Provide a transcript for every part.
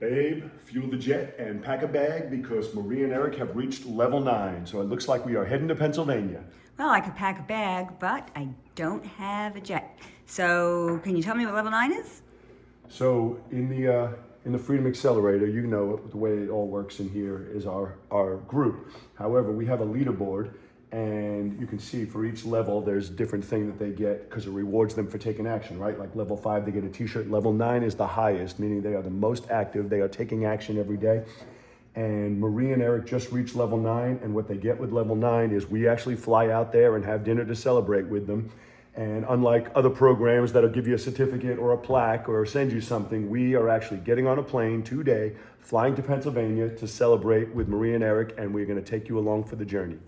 Babe, fuel the jet and pack a bag because Marie and Eric have reached level 9. So it looks like we are heading to Pennsylvania. Well, I could pack a bag, but I don't have a jet. So can you tell me what level 9 is? So in the Freedom Accelerator, you know the way it all works in here is our group. However, we have a leaderboard, and you can see for each level there's a different thing that they get because it rewards them for taking action, right? Like level 5, they get a t-shirt. Level 9 is the highest, meaning they are the most active. They are taking action every day. And Marie and Eric just reached level 9, and what they get with level 9 is we actually fly out there and have dinner to celebrate with them. And unlike other programs that'll give you a certificate or a plaque or send you something, we are actually getting on a plane today, flying to Pennsylvania to celebrate with Marie and Eric, and we're gonna take you along for the journey.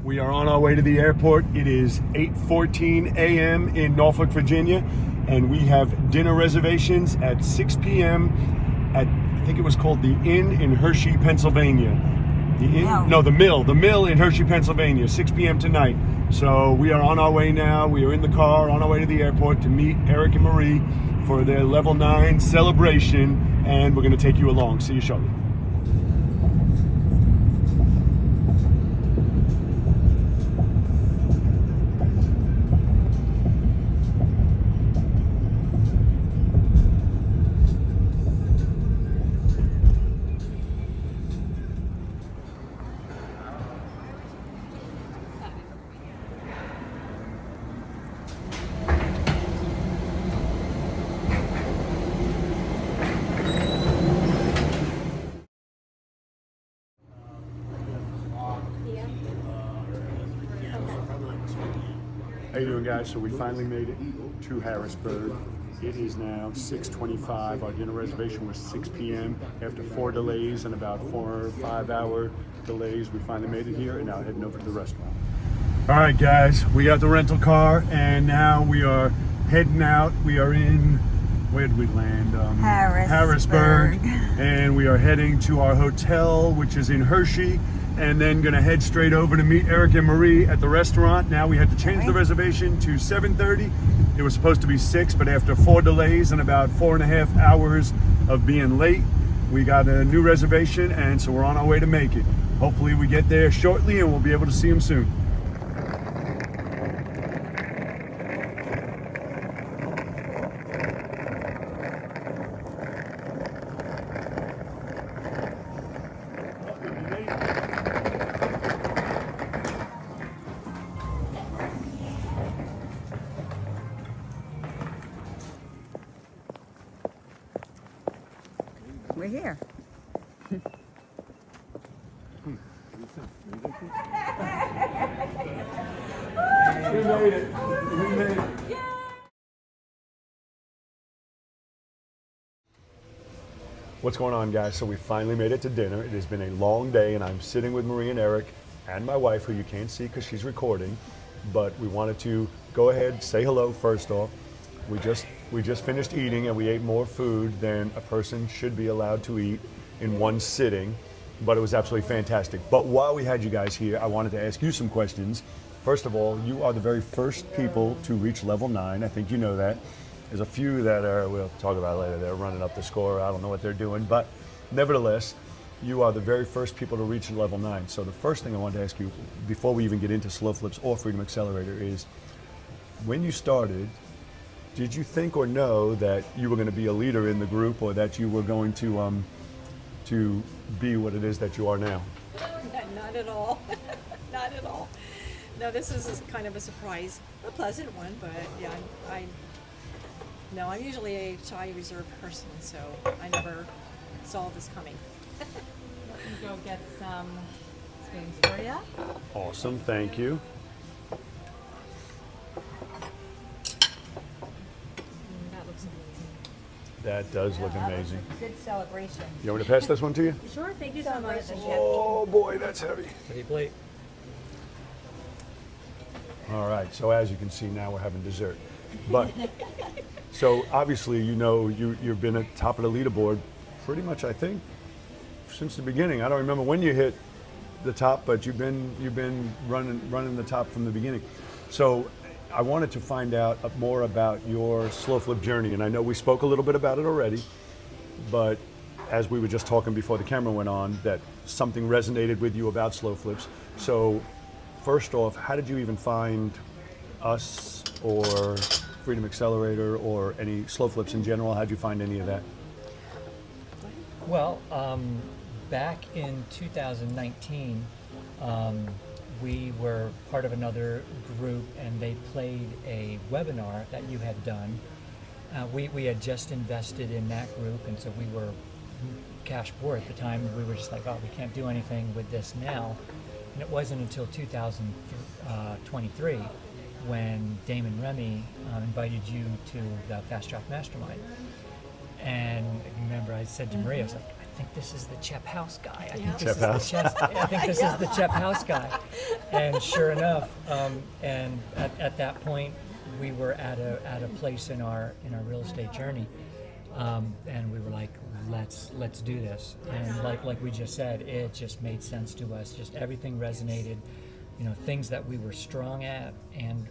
We are on our way to the airport. It is 8:14 a.m. in Norfolk, Virginia, and we have dinner reservations at 6 p.m. at, I think it was called the Inn in Hershey, Pennsylvania. The Inn? Wow. No, the Mill in Hershey, Pennsylvania, 6 p.m. tonight. So we are on our way now. We are in the car on our way to the airport to meet Eric and Marie for their level 9 celebration, and we're going to take you along. See you shortly. How you doing, guys? So we finally made it to Harrisburg. It is now 6:25. Our dinner reservation was 6 p.m. After 4 delays and about 4 or 5 hour delays, we finally made it here and now heading over to the restaurant. All right, guys, we got the rental car and now we are heading out. We are in, where did we land? Harrisburg. And we are heading to our hotel, which is in Hershey, and then gonna head straight over to meet Eric and Marie at the restaurant. Now we had to change the reservation to 7:30. It was supposed to be 6, but after 4 delays and about 4.5 hours of being late, we got a new reservation, and so we're on our way to make it. Hopefully we get there shortly and we'll be able to see them soon. We're here. We made it. We made it. What's going on, guys? So we finally made it to dinner. It has been a long day, and I'm sitting with Marie and Eric and my wife, who you can't see because she's recording, but we wanted to go ahead, say hello first off. We just finished eating, and we ate more food than a person should be allowed to eat in one sitting, but it was absolutely fantastic. But while we had you guys here, I wanted to ask you some questions. First of all, you are the very first people to reach level 9. I think you know that. There's a few that are, we'll talk about it later, they're running up the score. I don't know what they're doing, but nevertheless, you are the very first people to reach level 9. So the first thing I wanted to ask you, before we even get into Slow Flips or Freedom Accelerator, is when you started, did you think or know that you were going to be a leader in the group, or that you were going to be what it is that you are now? Not at all. Not at all. No, this is kind of a surprise, a pleasant one, but yeah, I'm usually a shy, reserved person, so I never saw this coming. Let me go get some spoons for you. Awesome, thank you. That looks amazing. That does look amazing. Good celebration. You want me to pass this one to you? Sure, thank you so much. Oh boy, that's heavy. Ready, plate. All right, so as you can see, now we're having dessert. But, so obviously, you know, you've been at the top of the leaderboard pretty much, I think, since the beginning. I don't remember when you hit the top, but you've been running the top from the beginning. So I wanted to find out more about your slow flip journey, and I know we spoke a little bit about it already, but as we were just talking before the camera went on, that something resonated with you about slow flips. So first off, how did you even find us or Freedom Accelerator or any slow flips in general? How did you find any of that? Well, back in 2019, we were part of another group, and they played a webinar that you had done. We had just invested in that group, and so we were cash poor at the time. We were just like, oh, we can't do anything with this now. And it wasn't until 2023 when Damon Remy invited you to the Fast Track Mastermind. And remember, I said to Maria, I was like, I think this is the Chep House guy. I think this is the Chep House guy. And sure enough, and at that point, we were at a place in our real estate journey, and we were like, let's do this. And like we just said, it just made sense to us. Just everything resonated. You know, things that we were strong at, and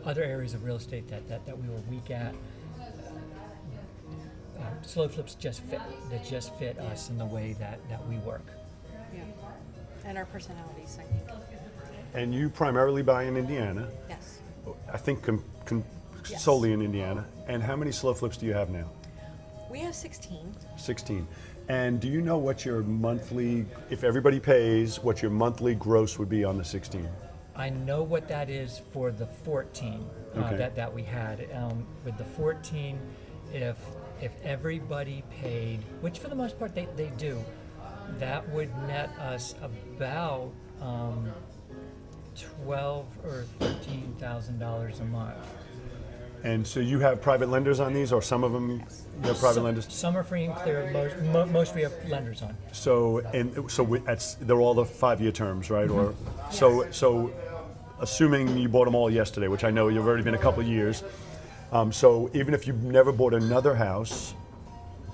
other areas of real estate that we were weak at. Slow flips just fit. They just fit us in the way that we work. Yeah. And our personalities, I think. And you primarily buy in Indiana. Yes. I think Yes. solely in Indiana. And how many slow flips do you have now? We have 16. 16. And do you know what your monthly, if everybody pays, what your monthly gross would be on the 16? I know what that is for the 14 Okay. that we had. With the 14, if everybody paid, which for the most part they do, that would net us about $12,000 or $13,000 a month. And so you have private lenders on these, or some of them you have private lenders? Some are free and clear. Most we have lenders on. So they're all the 5-year terms, right? Or so assuming you bought them all yesterday, which I know you've already been a couple of years. So even if you've never bought another house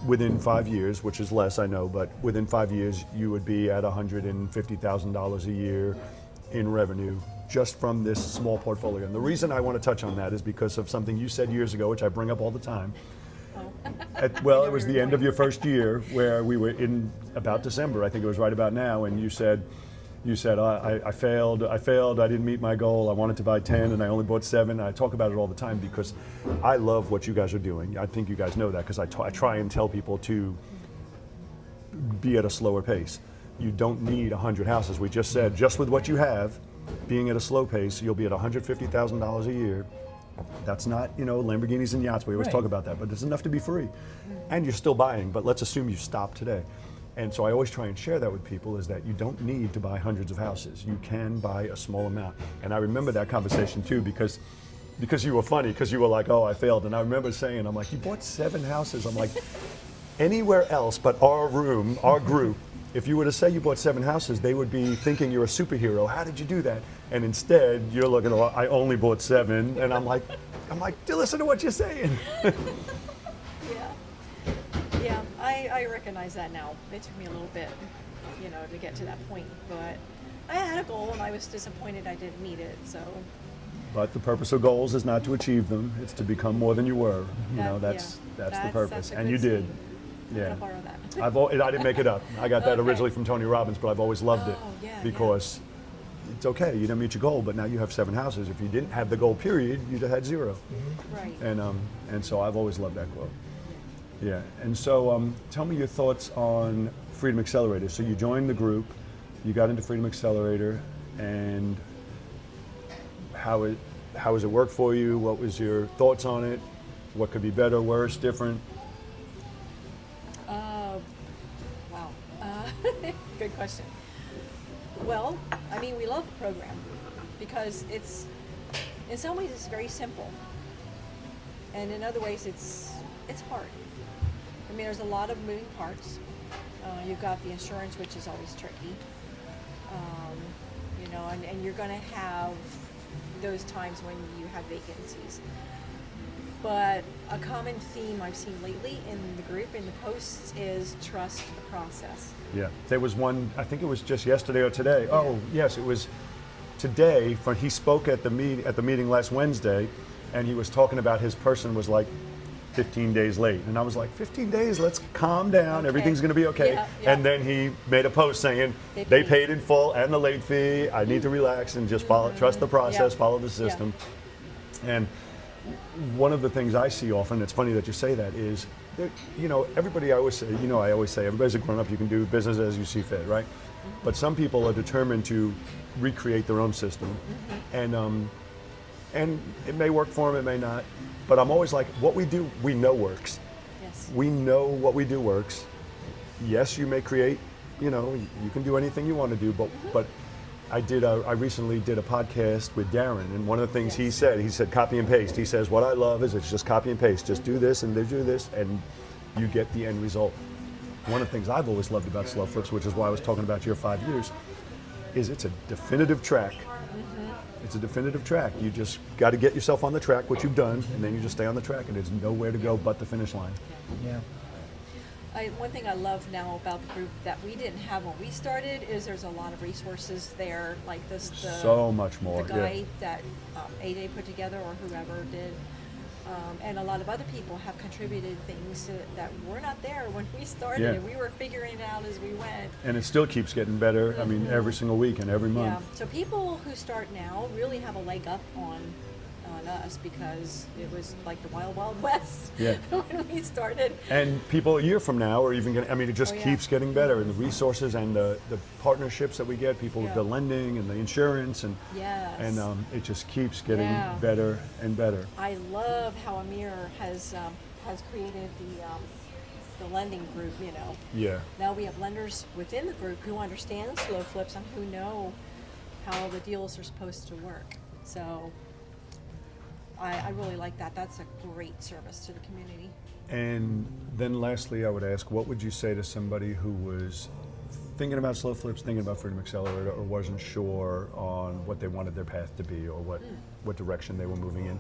within 5 years, which is less, I know, but within 5 years, you would be at $150,000 a year in revenue just from this small portfolio. And the reason I want to touch on that is because of something you said years ago, which I bring up all the time. It was the end of your first year where we were in about December, I think it was right about now, and you said, I failed, I didn't meet my goal, I wanted to buy 10 and I only bought 7. I talk about it all the time because I love what you guys are doing. I think you guys know that because I try and tell people to be at a slower pace. You don't need 100 houses. We just said, just with what you have, being at a slow pace, you'll be at $150,000 a year. That's not, Lamborghinis and yachts. We always talk about that, but it's enough to be free. And you're still buying, but let's assume you stop today. And so I always try and share that with people, is that you don't need to buy hundreds of houses. You can buy a small amount. And I remember that conversation too, because you were funny, because you were like, oh, I failed. And I remember saying, I'm like, you bought 7 houses. I'm like, anywhere else but our group, if you were to say you bought 7 houses, they would be thinking you're a superhero. How did you do that? And instead, you're looking, I only bought 7. And I'm like, listen to what you're saying. Yeah, I recognize that now. It took me a little bit, to get to that point. But I had a goal, and I was disappointed I didn't meet it. So. But the purpose of goals is not to achieve them; it's to become more than you were. That's the purpose, that's a and good you did. saying. Yeah. I'm gonna borrow that. I didn't make it up. I got that Okay. originally from Tony Robbins, but I've always loved it Oh, yeah, because it's okay. You didn't meet your goal, but now you have 7 houses. If you didn't have the goal, period, you'd have had 0. Right. And so I've always loved that quote. Yeah. And so tell me your thoughts on Freedom Accelerator. So you joined the group, you got into Freedom Accelerator, and how has it worked for you? What was your thoughts on it? What could be better, worse, different? Wow. Good question. Well, we love the program because in some ways it's very simple, and in other ways it's hard. There's a lot of moving parts. You've got the insurance, which is always tricky. And you're going to have those times when you have vacancies. But a common theme I've seen lately in the group, in the posts, is trust the process. Yeah, there was one, I think it was just yesterday or today. Oh, yes, it was today. He spoke at the meeting last Wednesday, and he was talking about his person was like 15 days late. And I was like, 15 days, let's calm down, Okay. everything's gonna be okay. Yeah, yeah. And then he made a post saying, they paid in full and the late fee, I need to relax and just trust the process, Yeah. follow the system. And one of the things I see often, it's funny that you say that, is that, everybody, I always say, everybody's a grown-up, you can do business as you see fit, right? But some people are determined to recreate their own system. And it may work for them, it may not. But I'm always like, what we do, we know works. Yes. We know what we do works. Yes, you may create, you can do anything you want to do, but I recently did a podcast with Darren, and one of the things he said copy and paste. He says, what I love is it's just copy and paste. Just do this and they do this, and you get the end result. One of the things I've always loved about Slow Flips, which is why I was talking about your 5 years, is it's a definitive track. It's a definitive track. You just got to get yourself on the track, which you've done, and then you just stay on the track, and there's nowhere to go but the finish line. Yeah. One thing I love now about the group that we didn't have when we started is there's a lot of resources there, like So much more. the guide that A-Day put together or whoever did. And a lot of other people have contributed things that were not there when we started. Yeah. And we were figuring it out as we went. And it still keeps getting better. I mean, every single week and every month. Yeah. So people who start now really have a leg up on us, because it was like the wild, wild west Yeah. when we started. And people a year from now are even going it just keeps getting better. And the resources and the partnerships that we get, people with the lending and the insurance, and Yes. and it just keeps getting better and better. I love how Amir has created the lending group. Yeah. Now we have lenders within the group who understand slow flips and who know how the deals are supposed to work. So I really like that. That's a great service to the community. And then lastly, I would ask, what would you say to somebody who was thinking about Slow Flips, thinking about Freedom Accelerator, or wasn't sure on what they wanted their path to be, or what direction they were moving in?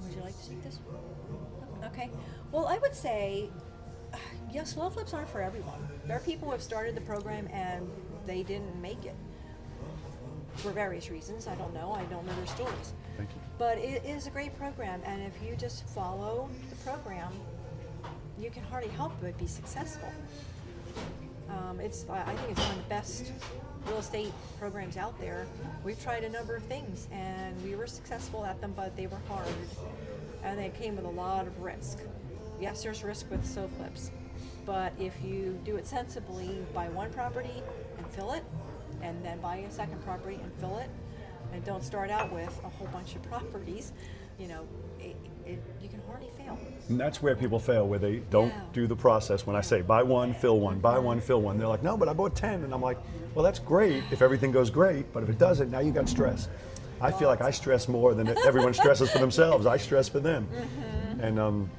Would you like to take this? Okay. Well, I would say, slow flips aren't for everyone. There are people who have started the program and they didn't make it for various reasons. I don't know their stories. Thank you. But it is a great program, and if you just follow the program, you can hardly help but be successful. I think it's one of the best real estate programs out there. We've tried a number of things, and we were successful at them, but they were hard, and they came with a lot of risk. Yes, there's risk with slow flips, but if you do it sensibly, buy one property and fill it, and then buy a second property and fill it, and don't start out with a whole bunch of properties, you can hardly fail. And that's where people fail, where they don't do the process. When I say buy one, fill one, buy one, fill one, they're like, no, but I bought 10. And I'm like, well, that's great if everything goes great, but if it doesn't, now you got stress. I feel like I stress more than everyone stresses for themselves. I stress for them. And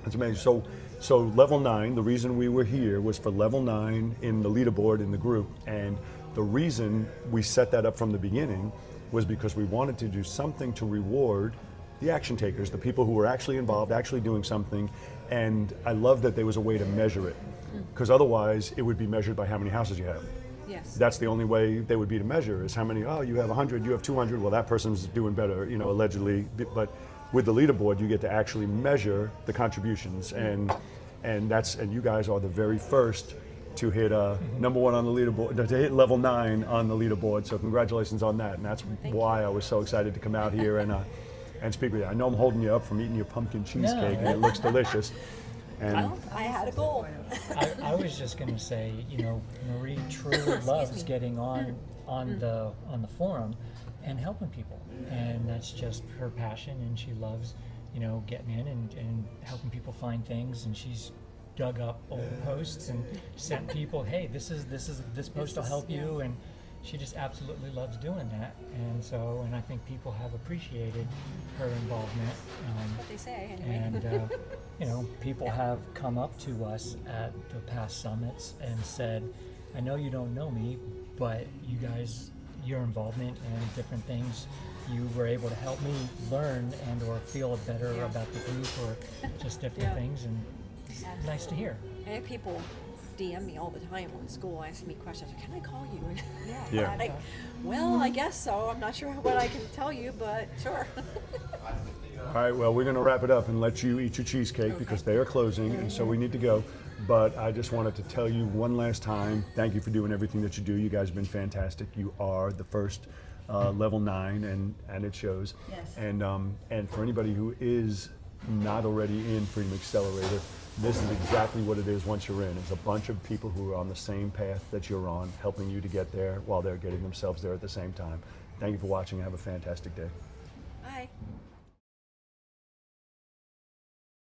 it's amazing. So level 9, the reason we were here was for level 9 in the leaderboard in the group. And the reason we set that up from the beginning was because we wanted to do something to reward the action takers, the people who were actually involved, actually doing something. And I love that there was a way to measure it, because otherwise it would be measured by how many houses you have. Yes. That's the only way they would be to measure, is how many, you have 100, you have 200, well, that person's doing better, allegedly. But with the leaderboard, you get to actually measure the contributions, and you guys are the very first to hit number 1 on the leaderboard, to hit level 9 on the leaderboard. So congratulations on that, and that's why I was so excited to come out here and speak with you. I know I'm holding you up from eating your pumpkin cheesecake, and it looks delicious. And Well, I had a goal. I was just going to say, Marie truly loves getting on the forum and helping people, and that's just her passion. And she loves, getting in and helping people find things. And she's dug up old posts and sent people, hey, this post will help you. And she just absolutely loves doing that. And I think people have appreciated her involvement. What they say, anyway. And people have come up to us at the past summits and said, I know you don't know me, but you guys your involvement in different things, you were able to help me learn and or feel better about the group or just different things, and it's nice to hear. I have people DM me all the time on school asking me questions. Can I call you? Yeah. Like, well, I guess so. I'm not sure what I can tell you, but sure. All right, well, we're going to wrap it up and let you eat your cheesecake because they are closing, and so we need to go. But I just wanted to tell you one last time, thank you for doing everything that you do. You guys have been fantastic. You are the first level 9, and it shows. Yes. And for anybody who is not already in Freedom Accelerator, this is exactly what it is once you're in. It's a bunch of people who are on the same path that you're on, helping you to get there while they're getting themselves there at the same time. Thank you for watching. Have a fantastic day. Bye.